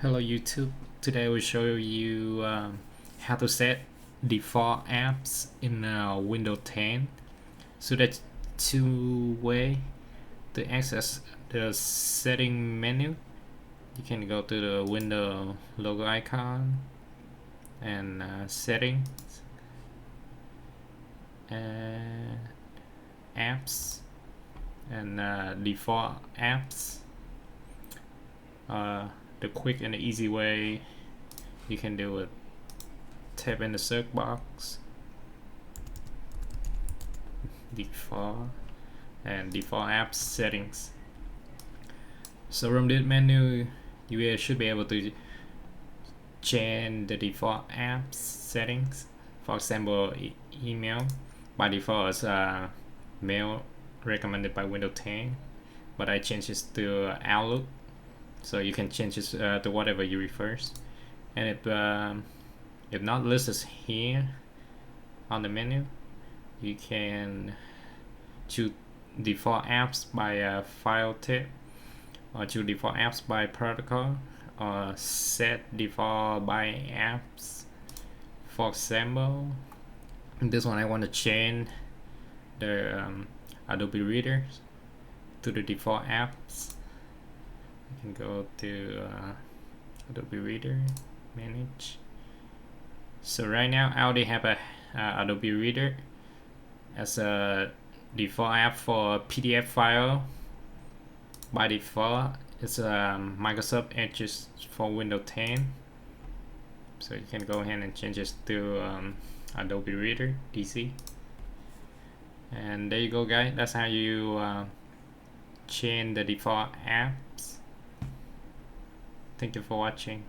Hello YouTube. Today I will show you how to set default apps in Windows 10. So that's two way to access the setting menu. You can go to the window logo icon and settings and apps and default apps. The quick and the easy way you can do it. Tap in the search box, default, and default apps settings. So from this menu, you should be able to change the default apps settings. For example, email by default is mail recommended by Windows 10, but I changed it to Outlook. So you can change it to whatever you prefer, and if not listed here on the menu, you can choose default apps by file type, or choose default apps by protocol, or set default by apps. For example, this one I want to change the Adobe Reader to the default apps. You can go to Adobe Reader, manage. So right now I already have a Adobe Reader as a default app for PDF file. By default, it's Microsoft Edge for Windows 10. So you can go ahead and change this to Adobe Reader DC. And there you go, guys. That's how you change the default apps. Thank you for watching.